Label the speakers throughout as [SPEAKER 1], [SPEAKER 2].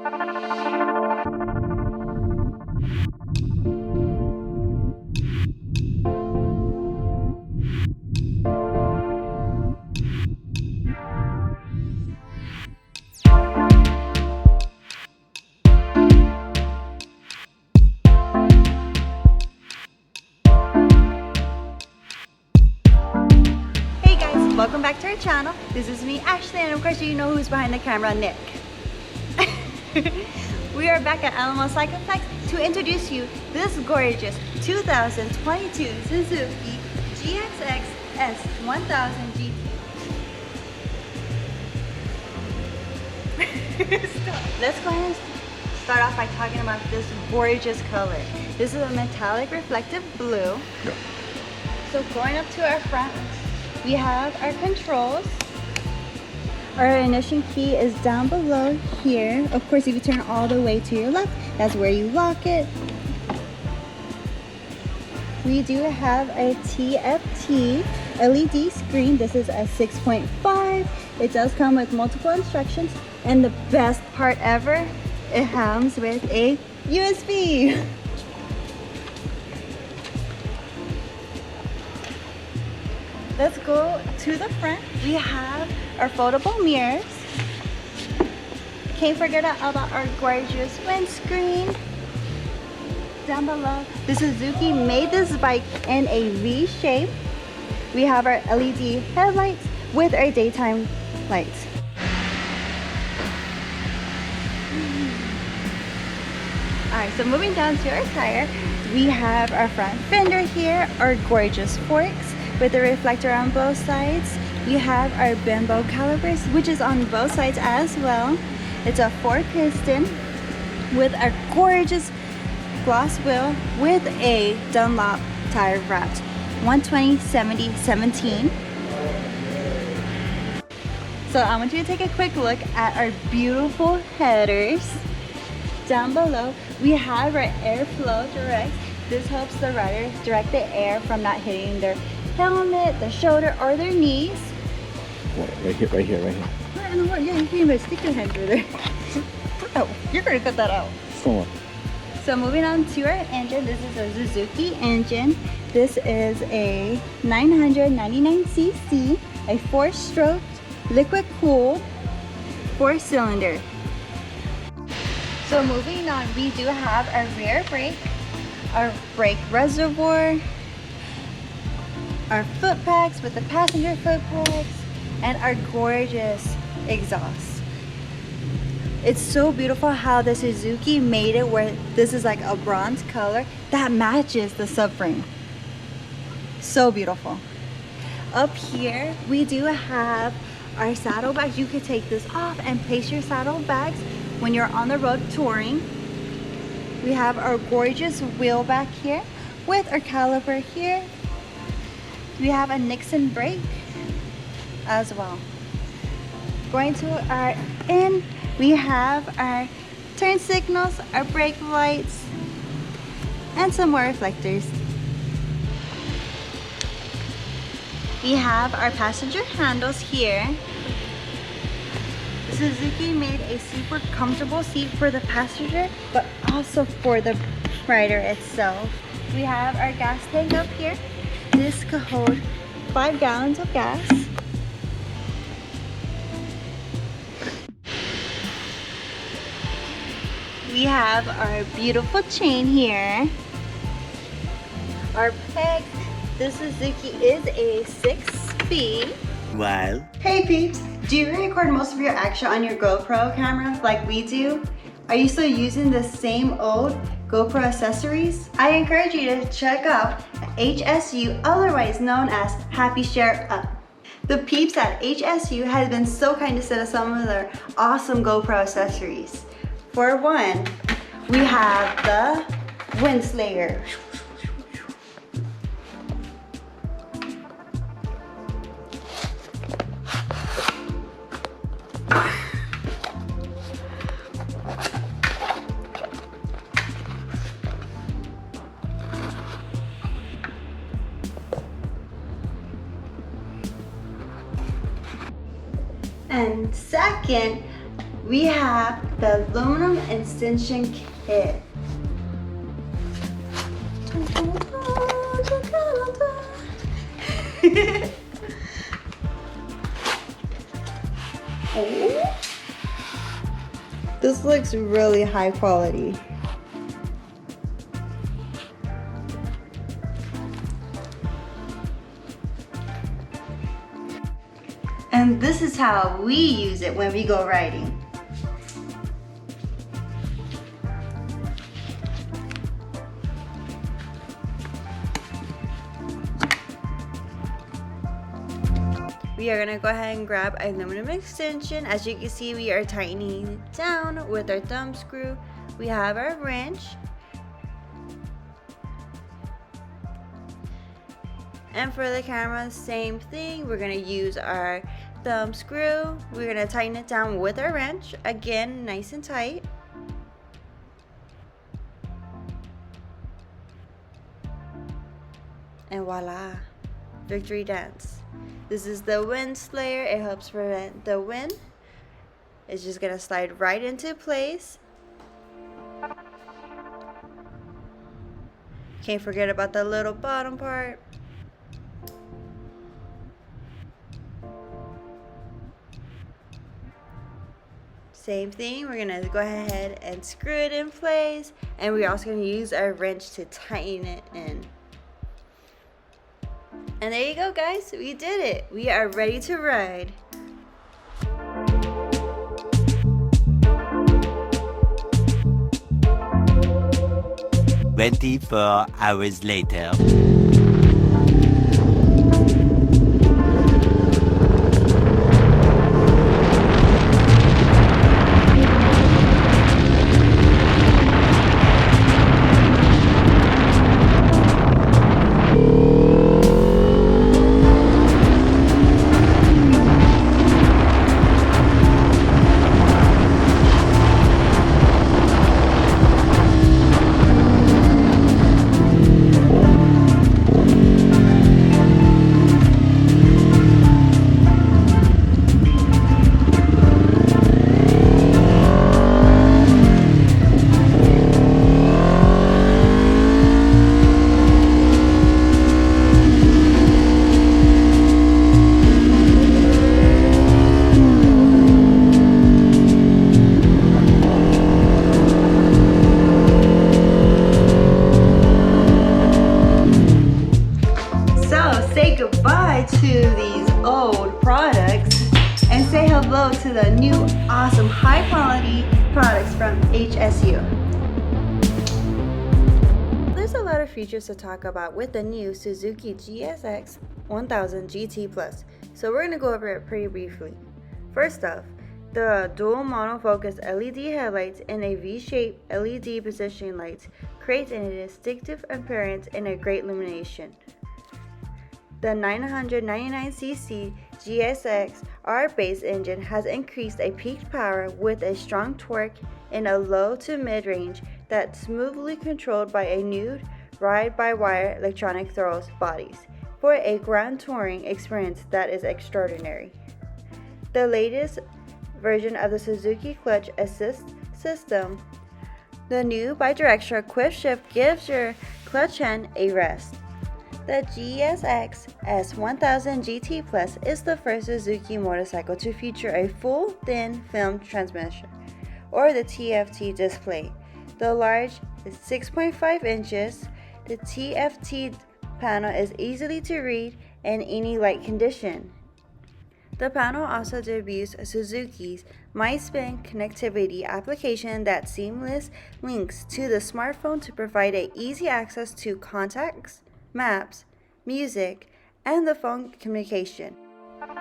[SPEAKER 1] Welcome back to our channel. This is me, Ashley, and of course you know who's behind the camera, Nick. We are back at Alamo Cycle Plex to introduce you this gorgeous 2022 Suzuki GSX-S1000GT. Let's go ahead and start off by talking about this gorgeous color. This is a metallic reflective blue. Yeah. So going up to our front, we have our controls. Our ignition key is down below here. Of course, if you turn all the way to your left, that's where you lock it. We do have a TFT LED screen. This is a 6.5. It does come with multiple instructions. And the best part ever, it comes with a USB. Let's go to the front. We have our foldable mirrors. Can't forget about our gorgeous windscreen. Down below, the Suzuki made this bike in a V shape. We have our LED headlights with our daytime lights. Alright, so moving down to our tire, we have our front fender here, our gorgeous forks with the reflector on both sides. We have our bimbo calipers, which is on both sides as well. It's a 4-piston with a gorgeous gloss wheel with a Dunlop tire wrapped 120/70/17. So I want you to take a quick look at our beautiful headers. Down below, we have our airflow direct. This helps the rider direct the air from not hitting their helmet, the shoulder, or their knees.
[SPEAKER 2] Right here.
[SPEAKER 1] What in the world? Yeah, you can't even stick your hand through there. Oh, you're gonna cut that out.
[SPEAKER 2] Go on.
[SPEAKER 1] So moving on to our engine, this is a Suzuki engine. This is a 999cc, a 4-stroke, liquid-cooled, 4-cylinder. So moving on, we do have our rear brake, our brake reservoir, our foot packs with the passenger foot packs, and our gorgeous exhaust. It's so beautiful how the Suzuki made it where this is like a bronze color that matches the subframe. So beautiful. Up here, we do have our saddlebags. You could take this off and place your saddlebags when you're on the road touring. We have our gorgeous wheel back here with our caliper here. We have a Nixon brake as well. Going to our end, we have our turn signals, our brake lights, and some more reflectors. We have our passenger handles here. Suzuki made a super comfortable seat for the passenger, but also for the rider itself. We have our gas tank up here. This could hold 5 gallons of gas. We have our beautiful chain here. Our pegs. This Suzuki is a 6-speed.
[SPEAKER 2] Wow.
[SPEAKER 1] Hey peeps, do you record most of your action on your GoPro camera like we do? Are you still using the same old GoPro accessories? I encourage you to check out H.S.U, otherwise known as Happy Share Up. The peeps at H.S.U have been so kind to send us some of their awesome GoPro accessories. For one, we have the Wind Slayer. And second, we have the aluminum extension kit. Oh, this looks really high quality. And this is how we use it when we go riding. We are gonna go ahead and grab an aluminum extension. As you can see, we are tightening it down with our thumb screw. We have our wrench. And for the camera, same thing. We're gonna use our thumb screw. We're gonna tighten it down with our wrench. Again, nice and tight. And voila, victory dance. This is the wind slayer. It helps prevent the wind. It's just gonna slide right into place. Can't forget about the little bottom part. Same thing, we're gonna go ahead and screw it in place, and we're also gonna use our wrench to tighten it in. And there you go, guys, we did it. We are ready to ride.
[SPEAKER 2] "24 hours later."
[SPEAKER 1] To these old products and say hello to the new awesome high quality products from H.S.U. There's a lot of features to talk about with the new Suzuki GSX-1000GT Plus, so we're going to go over it pretty briefly. First off, the dual monofocus LED headlights and a V-shaped LED positioning lights creates a distinctive appearance and a great illumination. The 999cc GSX-R base engine has increased a peak power with a strong torque in a low to mid-range that's smoothly controlled by a new ride-by-wire electronic throttle bodies for a ground touring experience that is extraordinary. The latest version of the Suzuki Clutch Assist system, the new bidirectional quick shift gives your clutch hand a rest. The GSX-S1000GT Plus is the first Suzuki motorcycle to feature a full thin film transmission, or the TFT display. The large is 6.5 inches. The TFT panel is easily to read in any light condition. The panel also debuts Suzuki's MySpin connectivity application that seamless links to the smartphone to provide easy access to contacts, maps, music, and the phone communication.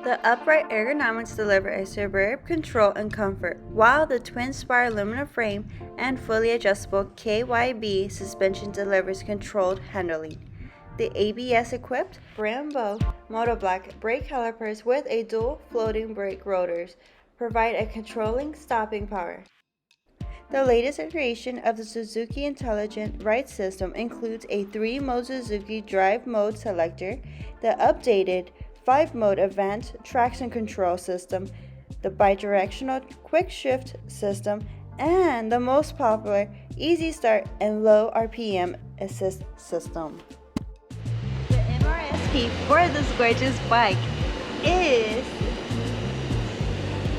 [SPEAKER 1] The upright ergonomics deliver a superb control and comfort, while the twin-spire aluminum frame and fully adjustable KYB suspension delivers controlled handling. The ABS-equipped Brembo Motoblock brake calipers with a dual floating brake rotors provide a controlling stopping power. The latest iteration of the Suzuki Intelligent Ride System includes a 3-mode Suzuki Drive Mode selector, the updated 5-mode Advanced Traction Control System, the bidirectional quick shift system, and the most popular easy start and low RPM assist system. The MRSP for this gorgeous bike is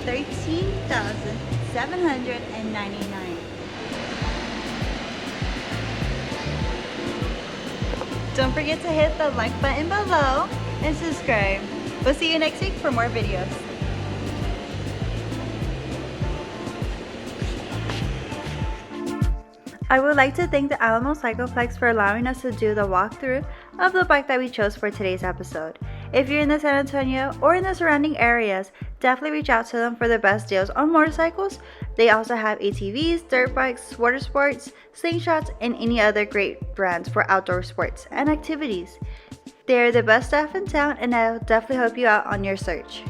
[SPEAKER 1] $13,799. Don't forget to hit the like button below and subscribe. We'll see you next week for more videos. I would like to thank the Alamo Cycle Plex for allowing us to do the walkthrough of the bike that we chose for today's episode. If you're in the San Antonio or in the surrounding areas, definitely reach out to them for the best deals on motorcycles. They also have ATVs, dirt bikes, water sports, slingshots, and any other great brands for outdoor sports and activities. They're the best staff in town, and I'll definitely help you out on your search.